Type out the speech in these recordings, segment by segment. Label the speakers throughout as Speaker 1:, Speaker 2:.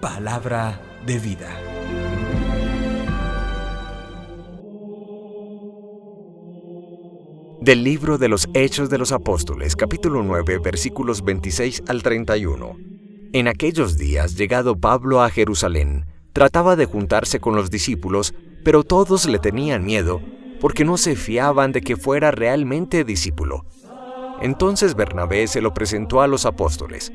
Speaker 1: Palabra de vida. Del libro de los Hechos de los Apóstoles, capítulo 9, versículos 26 al 31. En aquellos días, llegado Pablo a Jerusalén, trataba de juntarse con los discípulos, pero todos le tenían miedo, porque no se fiaban de que fuera realmente discípulo. Entonces Bernabé se lo presentó a los apóstoles.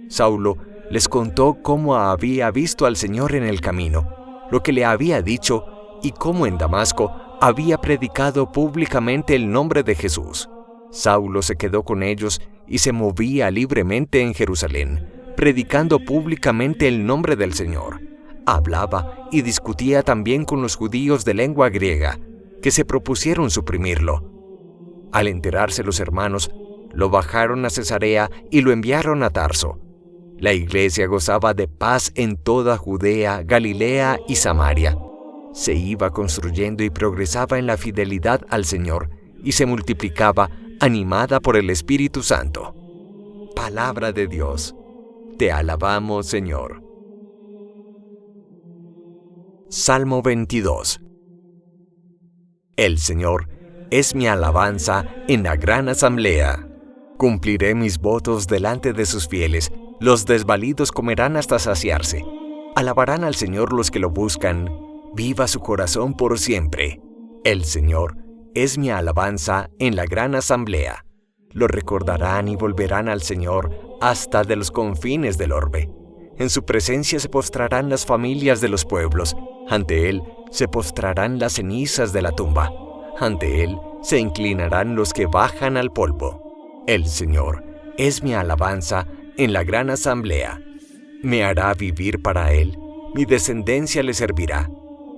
Speaker 1: Saulo les contó cómo había visto al Señor en el camino, lo que le había dicho y cómo en Damasco había predicado públicamente el nombre de Jesús. Saulo se quedó con ellos y se movía libremente en Jerusalén, predicando públicamente el nombre del Señor. Hablaba y discutía también con los judíos de lengua griega, que se propusieron suprimirlo. Al enterarse los hermanos, lo bajaron a Cesarea y lo enviaron a Tarso. La iglesia gozaba de paz en toda Judea, Galilea y Samaria. Se iba construyendo y progresaba en la fidelidad al Señor y se multiplicaba, animada por el Espíritu Santo. Palabra de Dios. Te alabamos, Señor. Salmo 22. El Señor es mi alabanza en la gran asamblea. Cumpliré mis votos delante de sus fieles. Los desvalidos comerán hasta saciarse. Alabarán al Señor los que lo buscan. Viva su corazón por siempre. El Señor es mi alabanza en la gran asamblea. Lo recordarán y volverán al Señor hasta de los confines del orbe. En su presencia se postrarán las familias de los pueblos. Ante Él se postrarán las cenizas de la tumba. Ante Él se inclinarán los que bajan al polvo. El Señor es mi alabanza en la gran asamblea. Me hará vivir para Él. Mi descendencia le servirá.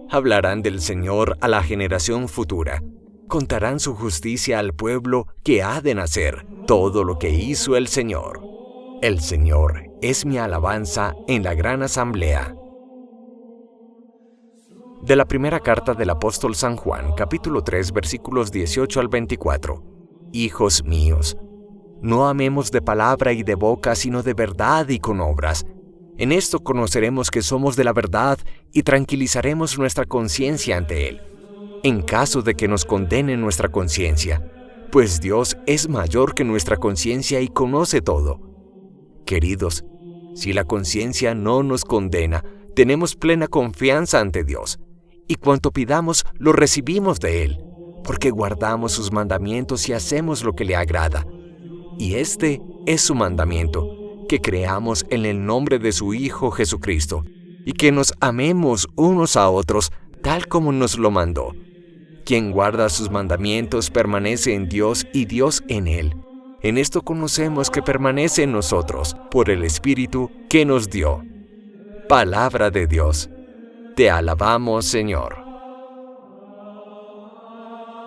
Speaker 1: Hablarán del Señor a la generación futura. Contarán su justicia al pueblo que ha de nacer, todo lo que hizo el Señor. El Señor es mi alabanza en la gran asamblea. De la primera carta del apóstol San Juan, capítulo 3, versículos 18 al 24. Hijos míos, no amemos de palabra y de boca, sino de verdad y con obras. En esto conoceremos que somos de la verdad y tranquilizaremos nuestra conciencia ante Él, en caso de que nos condene nuestra conciencia, pues Dios es mayor que nuestra conciencia y conoce todo. Queridos, si la conciencia no nos condena, tenemos plena confianza ante Dios, y cuanto pidamos lo recibimos de Él, porque guardamos sus mandamientos y hacemos lo que le agrada. Y este es su mandamiento, que creamos en el nombre de su Hijo Jesucristo, y que nos amemos unos a otros, tal como nos lo mandó. Quien guarda sus mandamientos permanece en Dios y Dios en él. En esto conocemos que permanece en nosotros, por el Espíritu que nos dio. Palabra de Dios. Te alabamos, Señor.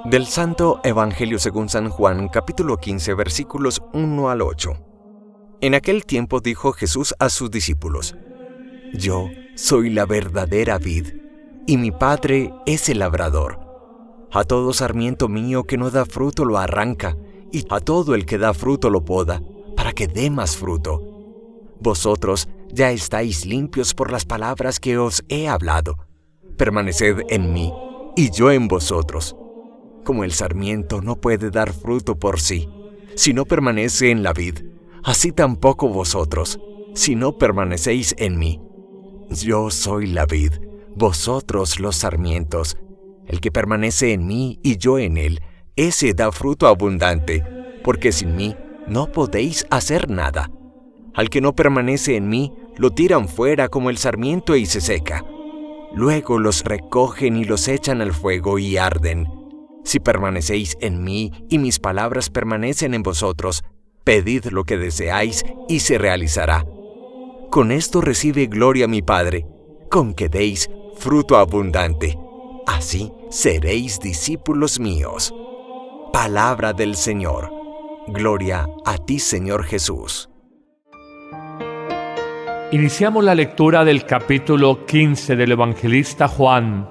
Speaker 1: Del Santo Evangelio según San Juan, capítulo 15, versículos 1 al 8. En aquel tiempo dijo Jesús a sus discípulos: Yo soy la verdadera vid, y mi Padre es el labrador. A todo sarmiento mío que no da fruto lo arranca, y a todo el que da fruto lo poda, para que dé más fruto. Vosotros ya estáis limpios por las palabras que os he hablado. Permaneced en mí, y yo en vosotros. Como el sarmiento no puede dar fruto por sí, si no permanece en la vid, así tampoco vosotros, si no permanecéis en mí. Yo soy la vid, vosotros los sarmientos. El que permanece en mí y yo en él, ese da fruto abundante, porque sin mí no podéis hacer nada. Al que no permanece en mí, lo tiran fuera como el sarmiento y se seca. Luego los recogen y los echan al fuego y arden. Si permanecéis en mí y mis palabras permanecen en vosotros, pedid lo que deseáis y se realizará. Con esto recibe gloria mi Padre, con que deis fruto abundante. Así seréis discípulos míos. Palabra del Señor. Gloria a ti, Señor Jesús.
Speaker 2: Iniciamos la lectura del capítulo 15 del evangelista Juan,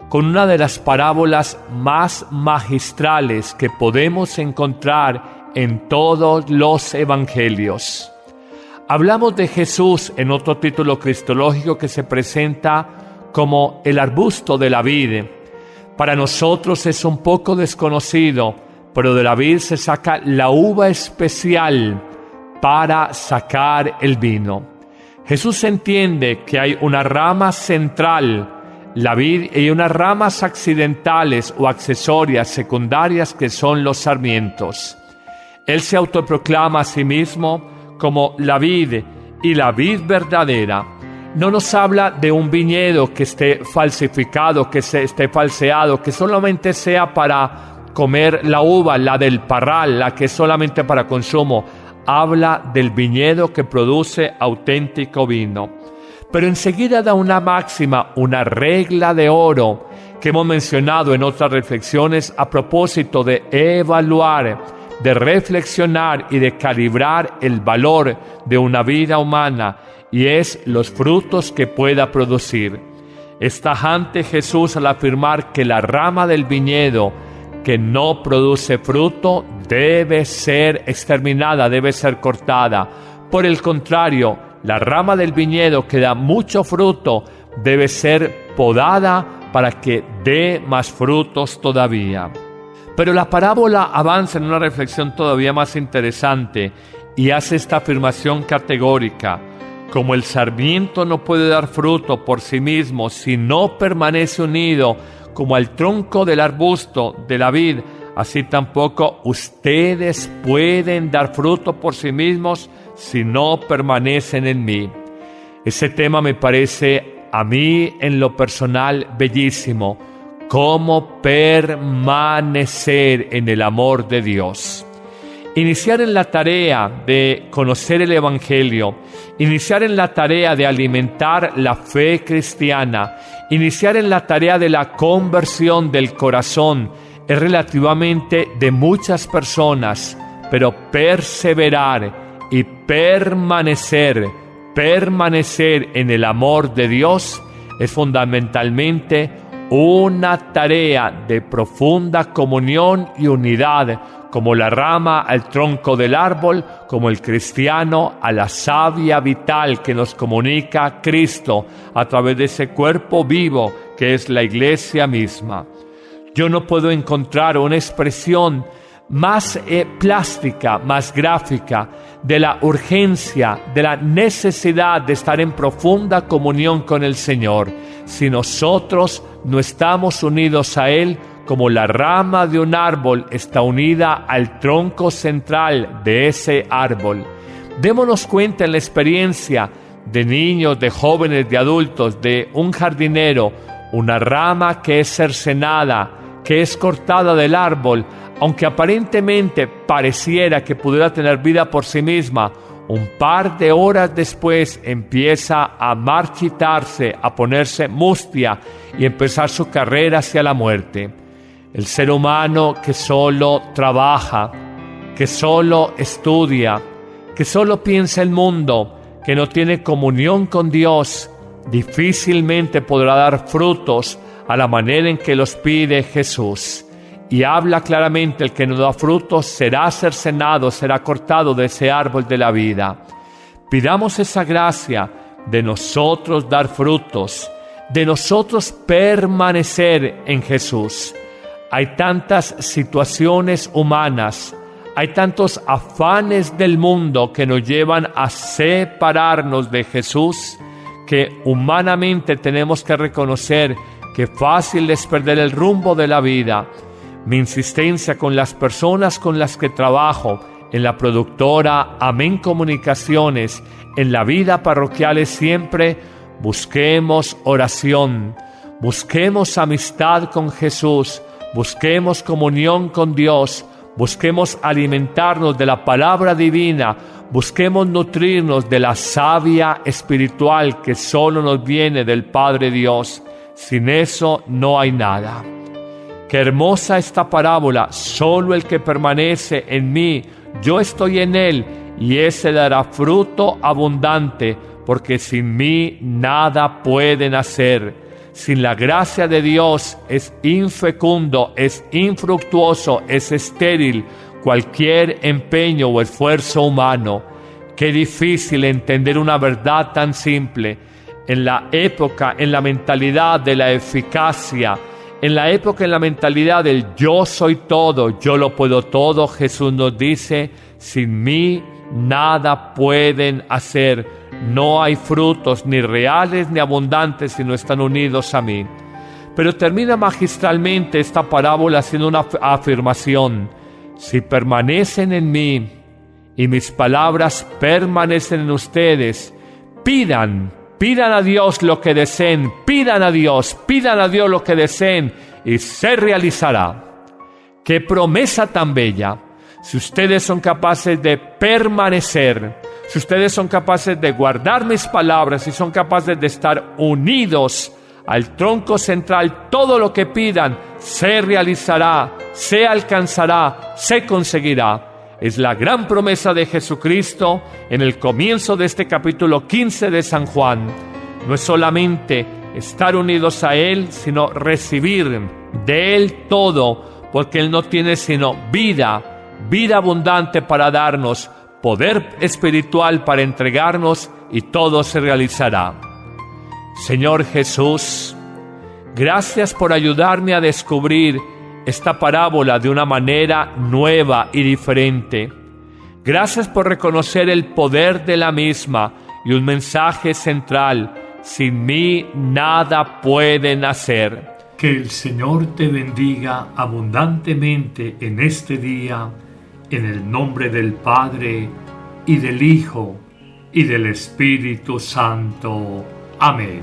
Speaker 2: con una de las parábolas más magistrales que podemos encontrar en todos los evangelios. Hablamos de Jesús en otro título cristológico que se presenta como el arbusto de la vid. Para nosotros es un poco desconocido, pero de la vid se saca la uva especial para sacar el vino. Jesús entiende que hay una rama central, la vid, y unas ramas accidentales o accesorias secundarias que son los sarmientos. Él se autoproclama a sí mismo como la vid y la vid verdadera. No nos habla de un viñedo que esté falsificado, que esté falseado, que solamente sea para comer la uva, la del parral, la que es solamente para consumo. Habla del viñedo que produce auténtico vino. Pero enseguida da una máxima, una regla de oro que hemos mencionado en otras reflexiones a propósito de evaluar, de reflexionar y de calibrar el valor de una vida humana, y es los frutos que pueda producir. Es tajante Jesús al afirmar que la rama del viñedo que no produce fruto debe ser exterminada, debe ser cortada. Por el contrario, la rama del viñedo que da mucho fruto debe ser podada para que dé más frutos todavía. Pero la parábola avanza en una reflexión todavía más interesante y hace esta afirmación categórica: como el sarmiento no puede dar fruto por sí mismo si no permanece unido como al tronco del arbusto de la vid, así tampoco ustedes pueden dar fruto por sí mismos si no permanecen en mí. Ese tema me parece a mí en lo personal bellísimo. Cómo permanecer en el amor de Dios. Iniciar en la tarea de conocer el Evangelio, iniciar en la tarea de alimentar la fe cristiana, iniciar en la tarea de la conversión del corazón es relativamente de muchas personas, pero perseverar y permanecer en el amor de Dios es fundamentalmente una tarea de profunda comunión y unidad, como la rama al tronco del árbol, como el cristiano a la savia vital que nos comunica Cristo a través de ese cuerpo vivo que es la iglesia misma. Yo no puedo encontrar una expresión más plástica, más gráfica de la urgencia, de la necesidad de estar en profunda comunión con el Señor. Si nosotros no estamos unidos a Él, como la rama de un árbol está unida al tronco central de ese árbol. Démonos cuenta en la experiencia de niños, de jóvenes, de adultos, de un jardinero, una rama que es cercenada, que es cortada del árbol, aunque aparentemente pareciera que pudiera tener vida por sí misma, un par de horas después empieza a marchitarse, a ponerse mustia y empezar su carrera hacia la muerte. El ser humano que solo trabaja, que solo estudia, que solo piensa el mundo, que no tiene comunión con Dios, difícilmente podrá dar frutos a la manera en que los pide Jesús. Y habla claramente: el que no da frutos será cercenado, será cortado de ese árbol de la vida. Pidamos esa gracia de nosotros dar frutos, de nosotros permanecer en Jesús. Hay tantas situaciones humanas, hay tantos afanes del mundo que nos llevan a separarnos de Jesús, que humanamente tenemos que reconocer que fácil es perder el rumbo de la vida. Mi insistencia con las personas con las que trabajo, en la productora Amén Comunicaciones, en la vida parroquial es siempre: busquemos oración, busquemos amistad con Jesús, busquemos comunión con Dios, busquemos alimentarnos de la palabra divina, busquemos nutrirnos de la savia espiritual que solo nos viene del Padre Dios. Sin eso no hay nada. Qué hermosa esta parábola: solo el que permanece en mí, yo estoy en él, y ese dará fruto abundante, porque sin mí nada pueden hacer. Sin la gracia de Dios es infecundo, es infructuoso, es estéril cualquier empeño o esfuerzo humano. Qué difícil entender una verdad tan simple en la época, en la mentalidad de la eficacia, en la época, en la mentalidad del yo soy todo, yo lo puedo todo. Jesús nos dice, sin mí nada pueden hacer. No hay frutos ni reales ni abundantes si no están unidos a mí. Pero termina magistralmente esta parábola haciendo una afirmación. Si permanecen en mí y mis palabras permanecen en ustedes, pidan a Dios lo que deseen, pidan a Dios lo que deseen y se realizará. ¡Qué promesa tan bella! Si ustedes son capaces de permanecer, si ustedes son capaces de guardar mis palabras, si son capaces de estar unidos al tronco central, todo lo que pidan se realizará, se alcanzará, se conseguirá. Es la gran promesa de Jesucristo en el comienzo de este capítulo 15 de San Juan. No es solamente estar unidos a Él, sino recibir de Él todo, porque Él no tiene sino vida abundante para darnos, poder espiritual para entregarnos, y todo se realizará. Señor Jesús, gracias por ayudarme a descubrir esta parábola de una manera nueva y diferente. Gracias por reconocer el poder de la misma y un mensaje central: sin mí nada pueden hacer.
Speaker 3: Que el Señor te bendiga abundantemente en este día, en el nombre del Padre, y del Hijo, y del Espíritu Santo. Amén.